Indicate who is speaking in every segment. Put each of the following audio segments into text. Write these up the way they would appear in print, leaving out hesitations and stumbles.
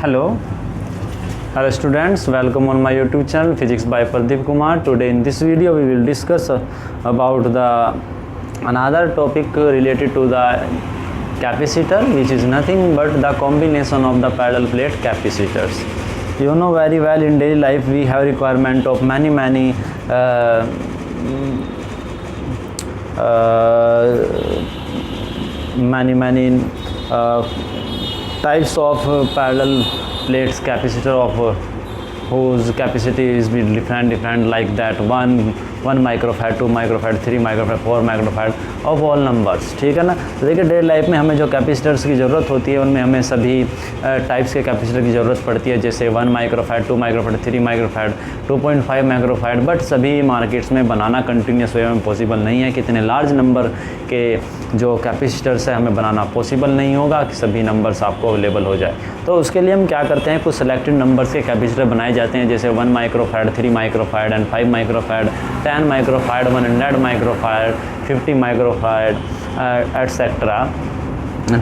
Speaker 1: Hello students, welcome on my YouTube channel Physics by Pradeep Kumar. Today in this video we will discuss about the another topic related to the capacitor, which is nothing but the combination of the parallel plate capacitors. You know very well, in daily life we have requirement of many types of parallel plates capacitor of whose capacity is be different like that 1 microfarad, 2 microfarad, 3 microfarad, 4 microfarad of all numbers. ठीक है ना. तो देखिए daily life में हमें जो capacitors की ज़रूरत होती है उनमें हमें सभी टाइप्स के कैपेसिटर की ज़रूरत पड़ती है, जैसे 1 माइक्रोफैड, 2 माइक्रोफैड, 3 माइक्रोफैड, 2.5 माइक्रोफैड. बट सभी मार्केट्स में बनाना कंटिन्यूस वे में पॉसिबल नहीं है. कितने लार्ज नंबर के जो कैपेसिटर्स है हमें बनाना पॉसिबल नहीं होगा कि सभी नंबर्स आपको अवेलेबल हो जाए. तो उसके लिए हम क्या करते हैं, कुछ सेलेक्टेड नंबर्स के कैपेसिटर बनाए जाते हैं, जैसे 1 माइक्रोफैड, 3 माइक्रोफैड एंड 5 माइक्रोफैड, 10 माइक्रोफैड, 100 माइक्रोफैड, 50 माइक्रोफैड एटसेट्रा.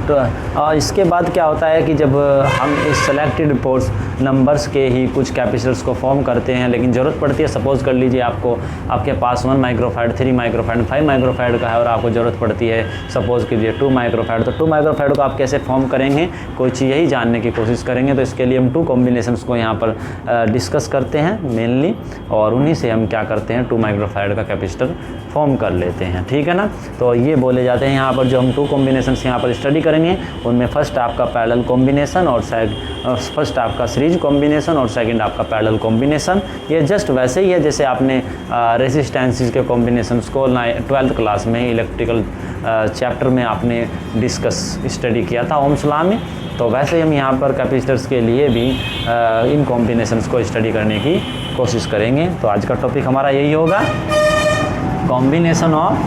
Speaker 1: तो इसके बाद क्या होता है कि जब हम इस सेलेक्टेड पोर्स नंबर्स के ही कुछ कैपेसिटर्स को फॉर्म करते हैं, लेकिन ज़रूरत पड़ती है, सपोज़ कर लीजिए आपके पास 1 माइक्रोफैड, 3 माइक्रोफैड, 5 माइक्रोफैड का है और आपको ज़रूरत पड़ती है सपोज़ कीजिए 2 माइक्रोफैड. तो 2 माइक्रोफैड को आप कैसे फॉर्म करेंगे, कोई चीज़ यही जानने की कोशिश करेंगे. तो इसके लिए हम 2 कॉम्बिनेशंस को यहाँ पर डिस्कस करते हैं मेनली, और उन्हीं से हम क्या करते हैं 2 माइक्रोफैड का कैपेसिटर फॉर्म कर लेते हैं. ठीक है ना. तो ये बोले जाते हैं यहाँ पर जो हम 2 कॉम्बिनेशंस यहाँ पर स्टडी करेंगे उनमें फर्स्ट आपका पैरेलल कॉम्बिनेशन और फर्स्ट आपका सीरीज कॉम्बिनेशन और सेकंड आपका पैरेलल कॉम्बिनेशन. ये जस्ट वैसे ही है जैसे आपने रेजिस्टेंसेस के कॉम्बिनेशंस को 12th क्लास में इलेक्ट्रिकल चैप्टर में आपने डिस्कस स्टडी किया था ओम्स लॉ में. तो वैसे हम यहाँ पर कैपेसिटर्स के लिए भी इन कॉम्बिनेशंस को स्टडी करने की कोशिश करेंगे. तो आज का टॉपिक हमारा यही होगा, combination of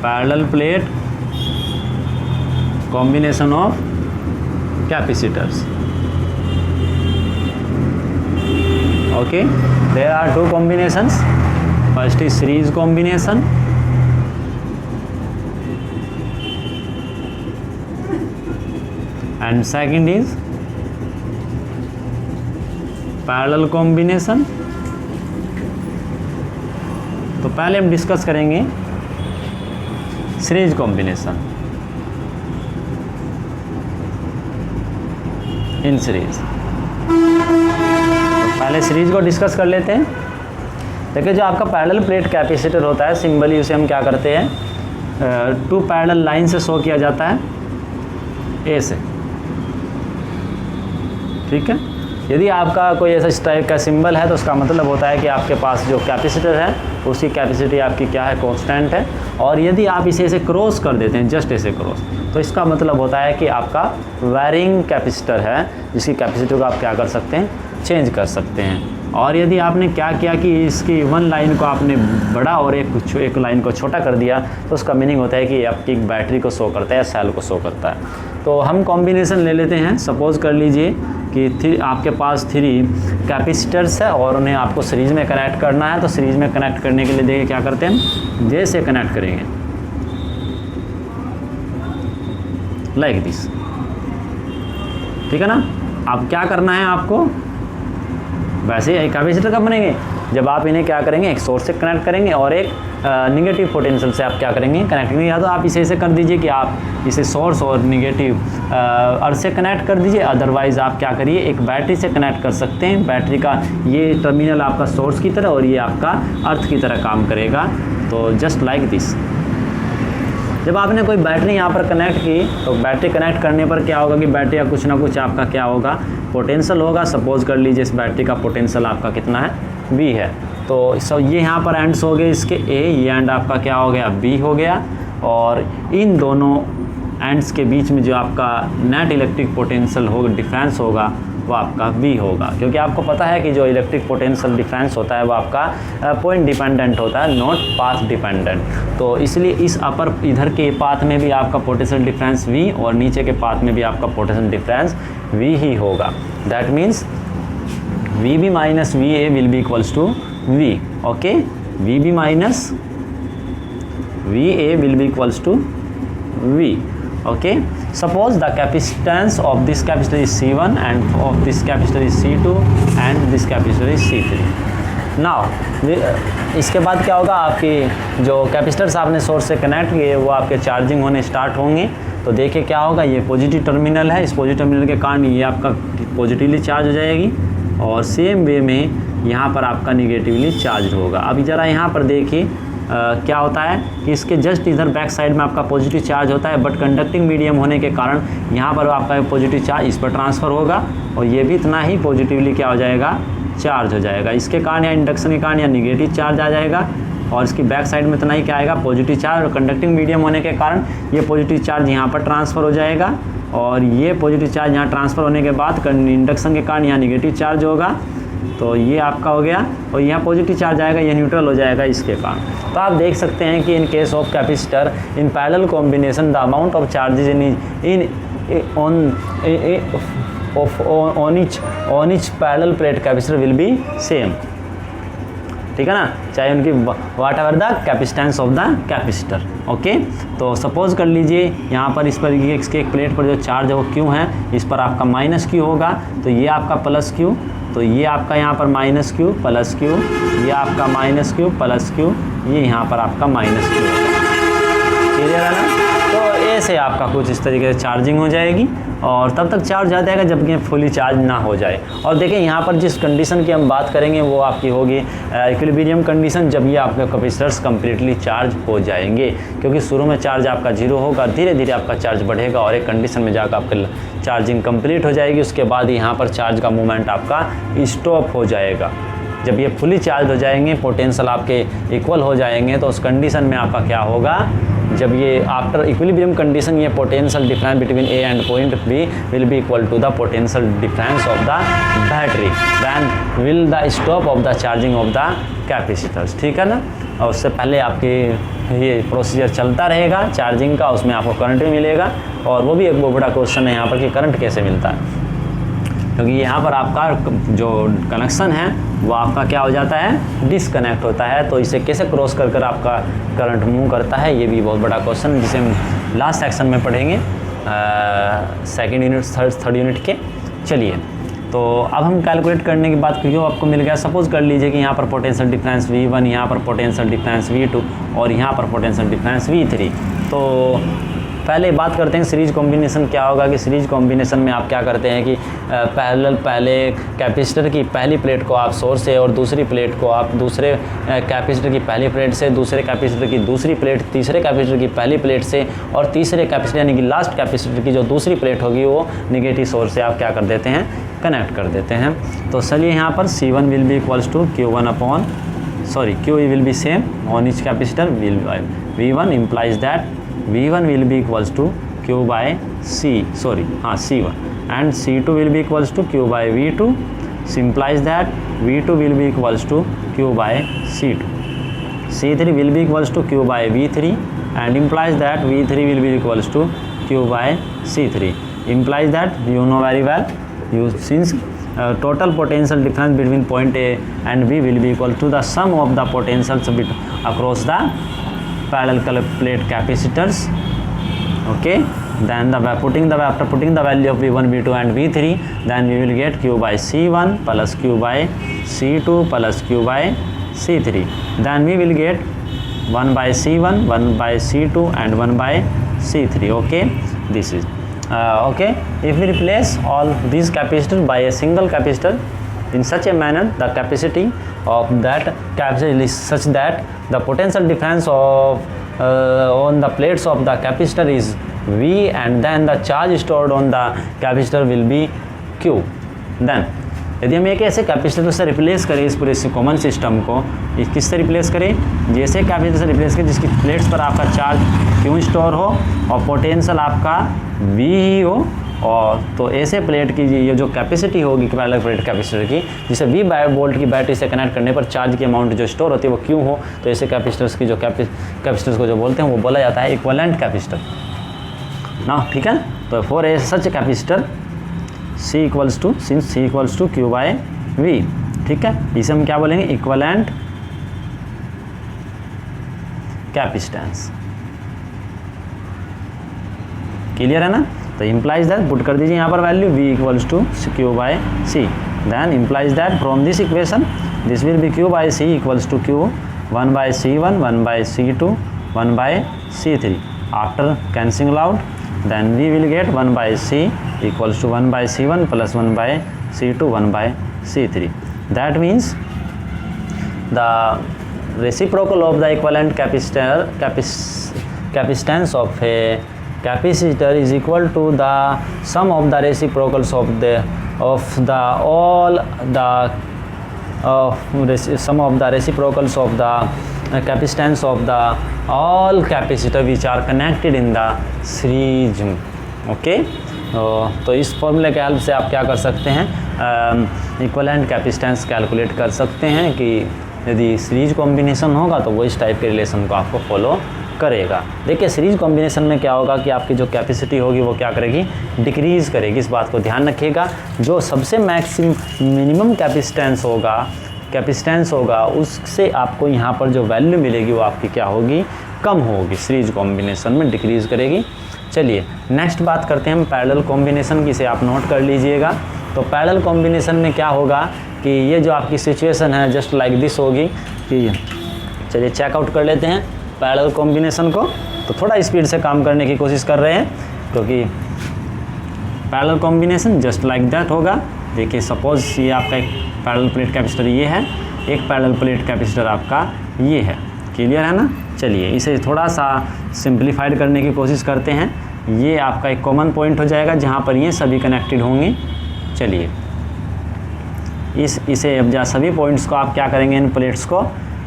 Speaker 1: parallel plate, combination of capacitors. Okay, there are 2 combinations. First is series combination and second is parallel combination. तो पहले हम डिस्कस करेंगे सीरीज कॉम्बिनेशन इन सीरीज. तो पहले सीरीज को डिस्कस कर लेते हैं. देखिए जो आपका पैरेलल प्लेट कैपेसिटर होता है, सिंबली उसे हम क्या करते हैं 2 पैरेलल लाइन से शो किया जाता है, ए से. ठीक है. यदि आपका कोई ऐसा इस टाइप का सिंबल है तो उसका मतलब होता है कि आपके पास जो कैपेसिटर है उसकी कैपेसिटी आपकी क्या है, कांस्टेंट है. और यदि आप इसे ऐसे क्रॉस कर देते हैं, जस्ट ऐसे क्रॉस, तो इसका मतलब होता है कि आपका वेरिंग कैपेसिटर है, जिसकी कैपेसिटी को आप क्या कर सकते हैं, चेंज कर सकते हैं. और यदि आपने क्या किया कि इसकी 1 लाइन को आपने बड़ा और एक लाइन को छोटा कर दिया, तो उसका मीनिंग होता है कि आपकी एक बैटरी को शो करता है, सेल को शो करता है. तो हम कॉम्बिनेशन ले लेते हैं. सपोज़ कर लीजिए कि आपके पास 3 कैपेसिटर्स है और उन्हें आपको सीरीज में कनेक्ट करना है. तो सीरीज में कनेक्ट करने के लिए देखिए क्या करते हैं, जैसे कनेक्ट करेंगे लाइक दिस. ठीक है ना. अब क्या करना है आपको, वैसे एक कैपेसिटर कब बनेंगे, जब आप इन्हें क्या करेंगे, एक सोर्स से कनेक्ट करेंगे और एक निगेटिव पोटेंशियल से आप क्या करेंगे, कनेक्ट करेंगे. या तो आप इसे ऐसे कर दीजिए कि आप इसे सोर्स और निगेटिव अर्थ से कनेक्ट कर दीजिए. अदरवाइज़ आप क्या करिए, एक बैटरी से कनेक्ट कर सकते हैं. बैटरी का ये टर्मिनल आपका सोर्स की तरह और ये आपका अर्थ की तरह काम करेगा. तो जस्ट लाइक दिस. जब आपने कोई बैटरी यहाँ पर कनेक्ट की, तो बैटरी कनेक्ट करने पर क्या होगा कि बैटरी का कुछ ना कुछ आपका क्या होगा, पोटेंशियल होगा. सपोज़ कर लीजिए इस बैटरी का पोटेंशियल आपका कितना है, V है. तो ये यहाँ पर एंड्स हो गए इसके A, ये एंड आपका क्या हो गया, B हो गया. और इन दोनों एंड्स के बीच में जो आपका नेट इलेक्ट्रिक पोटेंशियल होगा, डिफरेंस होगा, वो आपका V होगा. क्योंकि आपको पता है कि जो इलेक्ट्रिक पोटेंशियल डिफरेंस होता है वो आपका पॉइंट डिपेंडेंट होता है, नॉट पाथ डिपेंडेंट. तो इसलिए इस अपर इधर के पाथ में भी आपका पोटेंशियल डिफरेंस V और नीचे के पाथ में भी आपका पोटेंशियल डिफरेंस V ही होगा. That means VB minus VA will be equals to V. Okay. V B minus V A will be equals to V. Okay, suppose the capacitance of this capacitor is C1 and of this capacitor is C2 and this capacitor is C3. Now इसके बाद क्या होगा, आपकी जो capacitors आपने source से connect किए वो आपके चार्जिंग होने स्टार्ट होंगे. तो देखिए क्या होगा, ये पॉजिटिव टर्मिनल है, इस पॉजिटिव टर्मिनल के कारण ये आपका पॉजिटिवली चार्ज हो जाएगी और सेम वे में यहाँ पर आपका निगेटिवली चार्ज होगा. अभी ज़रा यहाँ पर देखिए क्या होता है कि इसके जस्ट इधर बैक साइड में आपका पॉजिटिव चार्ज होता है, बट कंडक्टिंग मीडियम होने के कारण यहाँ पर आपका पॉजिटिव चार्ज इस पर ट्रांसफ़र होगा और ये भी इतना ही पॉजिटिवली क्या हो जाएगा, चार्ज हो जाएगा. इसके कारण या इंडक्शन के कारण या निगेटिव चार्ज आ जाएगा और इसकी बैक साइड में इतना ही क्या आएगा, पॉजिटिव चार्ज. और कंडक्टिंग मीडियम होने के कारण ये पॉजिटिव चार्ज यहाँ पर ट्रांसफ़र हो जाएगा और ये पॉजिटिव चार्ज यहाँ ट्रांसफ़र होने के बाद इंडक्शन के कारण यहाँ निगेटिव चार्ज होगा. तो ये आपका हो गया और यहाँ पॉजिटिव चार्ज आएगा, ये न्यूट्रल हो जाएगा इसके कारण. तो आप देख सकते हैं कि in case of capacitor in parallel combination the amount of charges on each parallel plate capacitor will be same. ठीक है ना, चाहे उनकी whatever the capacitance of the capacitor. Okay, तो सपोज कर लीजिए यहाँ पर इस पर इसके एक प्लेट पर जो चार्ज है वो क्यू है, इस पर आपका माइनस क्यू होगा, तो ये आपका प्लस क्यू, तो ये आपका यहाँ पर माइनस क्यू प्लस क्यू, ये आपका माइनस क्यू प्लस क्यू, ये यहाँ पर आपका माइनस क्यू होगा. क्लियर है ना. तो ऐसे आपका कुछ इस तरीके से चार्जिंग हो जाएगी और तब तक चार्ज आ जाएगा जब कि फुली चार्ज ना हो जाए. और देखिए यहाँ पर जिस कंडीशन की हम बात करेंगे वो आपकी होगी इक्विलिब्रियम कंडीशन, जब ये आपके कैपेसिटर्स कम्प्लीटली चार्ज हो जाएंगे. क्योंकि शुरू में चार्ज आपका जीरो होगा, धीरे धीरे आपका चार्ज बढ़ेगा और एक कंडीशन में जाकर आपका चार्जिंग कंप्लीट हो जाएगी. उसके बाद यहाँ पर चार्ज का मूवमेंट आपका स्टॉप हो जाएगा. जब ये फुली चार्ज हो जाएंगे, पोटेंशियल आपके इक्वल हो जाएंगे, तो उस कंडीशन में आपका क्या होगा, जब ये आफ्टर इक्विलिब्रियम कंडीशन ये potential difference between A and point B will be equal to the potential difference of the battery, then will the stop of the charging of the capacitors. ठीक है ना. और उससे पहले आपके ये प्रोसीजर चलता रहेगा चार्जिंग का, उसमें आपको करंट भी मिलेगा और वो भी एक बहुत बड़ा क्वेश्चन है यहाँ पर कि करंट कैसे मिलता है, क्योंकि यहाँ पर आपका जो कनेक्शन है वो आपका क्या हो जाता है, डिसकनेक्ट होता है. तो इसे कैसे क्रॉस कर आपका करंट मूव करता है, ये भी बहुत बड़ा क्वेश्चन है जिसे हम लास्ट सेक्शन में पढ़ेंगे, सेकंड यूनिट थर्ड यूनिट के. चलिए, तो अब हम कैलकुलेट करने की बात क्यों आपको मिल गया. सपोज कर लीजिए कि यहाँ पर पोटेंशियल डिफरेंस V1, यहाँ पर पोटेंशियल डिफरेंस V2 और यहाँ पर पोटेंशियल डिफरेंस V3. तो पहले बात करते हैं सीरीज कॉम्बिनेशन क्या होगा. कि सीरीज कॉम्बिनेशन में आप क्या करते हैं कि पहले कैपेसिटर की पहली प्लेट को आप सोर्स से और दूसरी प्लेट को आप दूसरे कैपेसिटर की पहली प्लेट से, दूसरे कैपेसिटर की दूसरी प्लेट, तीसरे कैपेसिटर की पहली प्लेट से और तीसरे कैपेसिटर यानी कि लास्ट कैपेसिटर की जो दूसरी प्लेट होगी वो निगेटिव सोर्स से आप क्या कर देते हैं, कनेक्ट कर देते हैं. तो चलिए यहाँ पर C1 will be equals to Q will be same on each capacitor V1 implies that V1 will be equals to Q by C1 and C2 will be equals to Q by V2, implies that V2 will be equals to Q by C2. C3 will be equals to Q by V3 and implies that V3 will be equals to Q by C3. Implies that you know very well, since total potential difference between point A and B will be equal to the sum of the potentials across the parallel plate capacitors. Okay, then after putting the value of V1, V2 and V3, then we will get Q by C1 plus Q by C2 plus Q by C3. Then we will get 1 by C1, 1 by C2 and 1 by C3. Okay, this is okay. If we replace all these capacitors by a single capacitor in such a manner, the capacity of that capacitor is such that the potential difference of on the plates of the capacitor is V and then the charge stored on the capacitor will be Q. Then यदि हम एक ऐसे capacitor से replace करें इस पूरे common system को, किससे रिप्लेस करें, जैसे कैपेसिटर से रिप्लेस करें जिसकी प्लेट्स पर आपका चार्ज Q स्टोर हो और पोटेंशियल आपका V ही हो, और तो ऐसे प्लेट की ये जो कैपेसिटी होगी पैरेलल प्लेट कैपेसिटर की, जिसे V वोल्ट की बैटरी से कनेक्ट करने पर चार्ज की अमाउंट जो स्टोर होती है वो Q हो, तो ऐसे कैपेसिटर्स की जो कैपेसिटर्स को जो बोलते हैं वो बोला जाता है इक्विवेलेंट कैपेसिटर ना. ठीक है, तो for a such capacitor C equals to Q by V. ठीक है, इसे हम क्या बोलेंगे, इक्विवेलेंट कैपेसिटेंस। क्लियर है ना? तो इम्प्लाइज दैट, पुट कर दीजिए यहाँ पर value v equals to Q by C, then implies that from this equation this will be Q by C equals to Q 1 by C1 1 by C2 1 by C3। After cancelling out then we will get 1 by C equals to 1 by C1 plus 1 by C2 1 by C3। That means the reciprocal of the equivalent capacitance of a capacitor is equal to the sum of the reciprocals of the sum of the reciprocals of the capacitance of the all capacitor which are connected in the series। Okay, तो इस फॉर्मूले के help से आप क्या कर सकते हैं, इक्विवेलेंट कैपेसिटेंस कैलकुलेट कर सकते हैं कि यदि सीरीज कॉम्बिनेशन होगा तो वो इस टाइप के रिलेशन को आपको फॉलो करेगा। देखिए सीरीज कॉम्बिनेशन में क्या होगा कि आपकी जो कैपेसिटी होगी वो क्या करेगी, डिक्रीज़ करेगी। इस बात को ध्यान रखिएगा। जो सबसे मिनिमम कैपेसिटेंस होगा उससे आपको यहाँ पर जो वैल्यू मिलेगी वो आपकी क्या होगी, कम होगी, सीरीज कॉम्बिनेशन में डिक्रीज़ करेगी। चलिए नेक्स्ट बात करते हैं हम पैरेलल कॉम्बिनेशन की, इसे आप नोट कर लीजिएगा। तो पैरेलल कॉम्बिनेशन में क्या होगा कि ये जो आपकी सिचुएशन है जस्ट लाइक दिस होगी कि चलिए चेकआउट कर लेते हैं पैरेलल कॉम्बिनेशन को। तो थोड़ा स्पीड से काम करने की कोशिश कर रहे हैं क्योंकि parallel combination just like that होगा। देखिए सपोज ये आपका एक पैरेलल प्लेट कैपेसिटर ये है, एक पैरेलल प्लेट कैपेसिटर आपका ये है। क्लियर है ना? चलिए इसे थोड़ा सा सिंप्लीफाइड करने की कोशिश करते हैं। ये आपका एक कॉमन पॉइंट हो जाएगा जहाँ पर ये सभी कनेक्टेड होंगे। चलिए इसे अब जहाँ सभी पॉइंट्स को आप क्या करेंगे, इन प्लेट्स को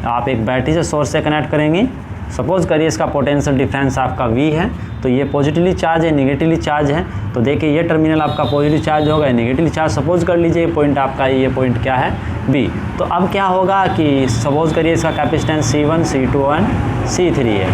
Speaker 1: आप एक बैटरी से सोर्स से कनेक्ट करेंगे। सपोज़ करिए इसका पोटेंशियल डिफरेंस आपका V है, तो ये पॉजिटिवली चार्ज है, नेगेटिवली चार्ज है। तो देखिए ये टर्मिनल आपका पॉजिटिव चार्ज होगा, नेगेटिवली चार्ज सपोज कर लीजिए ये पॉइंट आपका, ये पॉइंट क्या है B। तो अब क्या होगा कि सपोज करिए इसका कैपेसिटेंस C1 C2 और C3 है।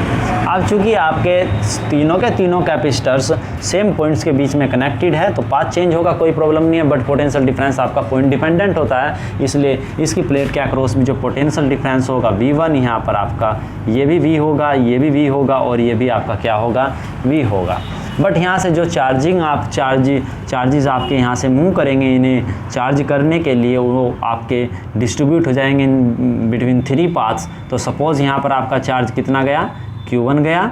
Speaker 1: अब चूँकि आपके तीनों के तीनों कैपेसिटर्स सेम पॉइंट्स के बीच में कनेक्टेड है तो पाथ चेंज होगा, कोई प्रॉब्लम नहीं है, बट पोटेंशियल डिफरेंस आपका पॉइंट डिपेंडेंट होता है। इसलिए इसकी प्लेट के अक्रॉस में जो पोटेंशियल डिफरेंस होगा V1, यहाँ पर आपका ये भी V होगा, ये भी V होगा और ये भी आपका क्या होगा, V होगा। बट यहाँ से जो चार्जेस आपके यहाँ से मूव करेंगे, इन्हें चार्ज करने के लिए वो आपके डिस्ट्रीब्यूट हो जाएंगे बिटवीन 3 पाथ्स। तो सपोज़ यहाँ पर आपका चार्ज कितना गया, Q1 गया।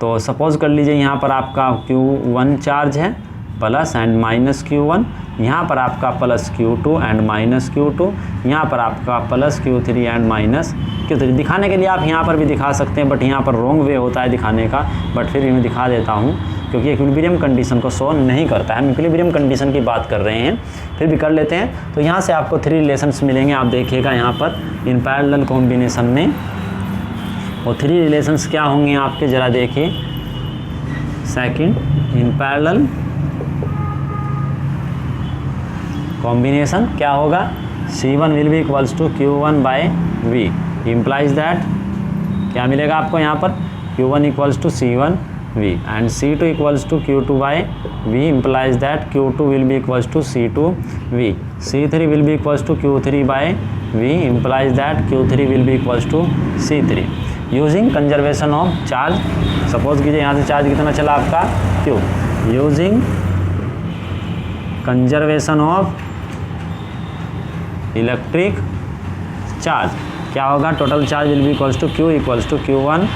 Speaker 1: तो सपोज़ कर लीजिए यहाँ पर आपका Q1 चार्ज है प्लस एंड माइनस Q1, यहाँ पर आपका plus Q2 and minus Q2, यहाँ पर आपका plus Q3 and minus Q3। दिखाने के लिए आप यहाँ पर भी दिखा सकते हैं बट यहाँ पर रॉन्ग वे होता है दिखाने का, बट फिर मैं दिखा देता हूँ क्योंकि इक्विलिब्रियम कंडीशन को शो नहीं करता है। हम इक्विलिब्रियम कंडीशन की बात कर रहे हैं, फिर भी कर लेते हैं। तो यहाँ से आपको 3 रिलेशंस मिलेंगे, आप देखिएगा यहाँ पर इन पैरेलल कॉम्बिनेशन में। और 3 रिलेशंस क्या होंगे आपके, ज़रा देखिए। सेकंड, इन पैरेलल कॉम्बिनेशन क्या होगा, C1 will be equals to Q1 by V, implies that क्या मिलेगा आपको यहाँ पर, Q1 equals to C1 V and C2 equals to Q2 by V, implies that Q2 will be equals to C2 V, C3 will be equals to Q3 by V, implies that Q3 will be equals to C3। Using conservation of charge, suppose कीजिए यहाँ से charge कितना चला आपका Q, using conservation of electric charge क्या होगा, total charge will be equals to Q equals to Q1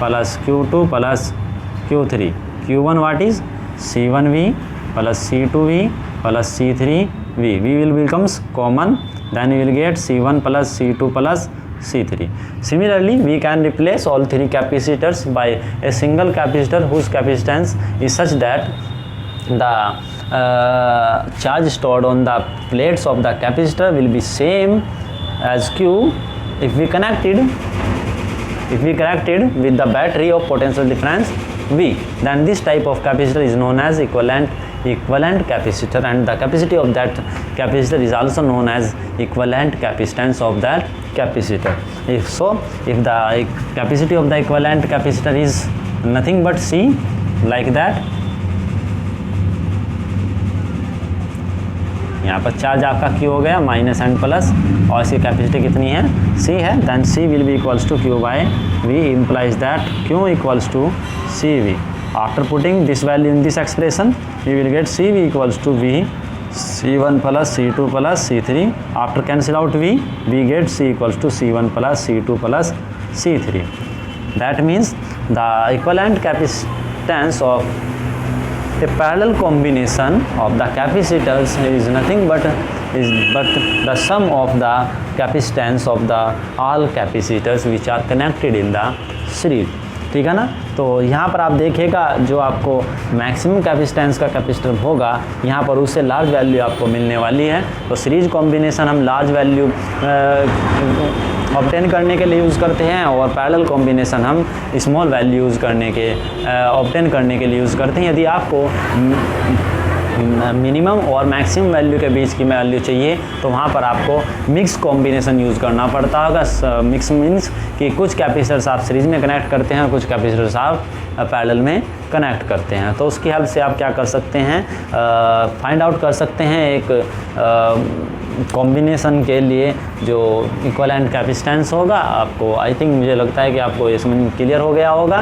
Speaker 1: plus Q2 plus Q3। Q1 what is C1V plus C2V plus C3V, V will becomes common, then we will get C1 plus C2 plus C3। Similarly we can replace all 3 capacitors by a single capacitor whose capacitance is such that the charge stored on the plates of the capacitor will be same as Q if we connected with the battery of potential difference V, then this type of capacitor is known as equivalent capacitor, and the capacity of that capacitor is also known as equivalent capacitance of that capacitor. If the capacity of the equivalent capacitor is nothing but C, like that, यहाँ पर charge आपका Q हो गया minus and plus, और इसकी capacity कितनी है, C है, then C will be equals to Q by V implies that Q equals to CV. After putting this value in this expression, we will get CV equals to V C1 plus C2 plus C3. After cancel out V, we get C equals to C1 plus C2 plus C3. That means the equivalent capacitance of a parallel combination of the capacitors is nothing but the sum of the capacitance of the all capacitors which are connected in the series. ठीक है ना। तो यहाँ पर आप देखिएगा जो आपको मैक्सिमम कैपेसिटेंस का कैपेसिटर होगा यहाँ पर उससे लार्ज वैल्यू आपको मिलने वाली है। तो सीरीज कॉम्बिनेशन हम लार्ज वैल्यू ऑब्टेन करने के लिए यूज़ करते हैं, और पैरेलल कॉम्बिनेशन हम स्मॉल वैल्यू यूज़ करने के ऑब्टेन करने के लिए यूज़ करते हैं। यदि आपको मिनिमम और मैक्सिमम वैल्यू के बीच की वैल्यू चाहिए तो वहाँ पर आपको मिक्स कॉम्बिनेशन यूज़ करना पड़ता होगा। मिक्स मीन्स कि कुछ कैपेसिटर्स आप सीरीज में कनेक्ट करते हैं, कुछ कैपेसिटर्स आप पैरेलल में कनेक्ट करते हैं। तो उसकी हेल्प से आप क्या कर सकते हैं, फाइंड आउट कर सकते हैं एक कॉम्बिनेशन के लिए जो इक्विवेलेंट कैपेसिटेंस होगा। आपको आई थिंक मुझे लगता है कि आपको इसमें क्लियर हो गया होगा।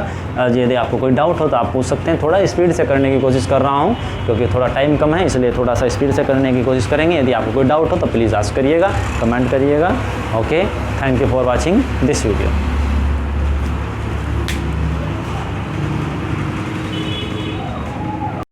Speaker 1: यदि आपको कोई डाउट हो तो आप पूछ सकते हैं। थोड़ा स्पीड से करने की कोशिश कर रहा हूँ क्योंकि थोड़ा टाइम कम है, इसलिए थोड़ा सा स्पीड से करने की कोशिश करेंगे। यदि आपको कोई डाउट हो तो प्लीज़ आस्क करिएगा, कमेंट करिएगा। Okay, thank you for watching this video.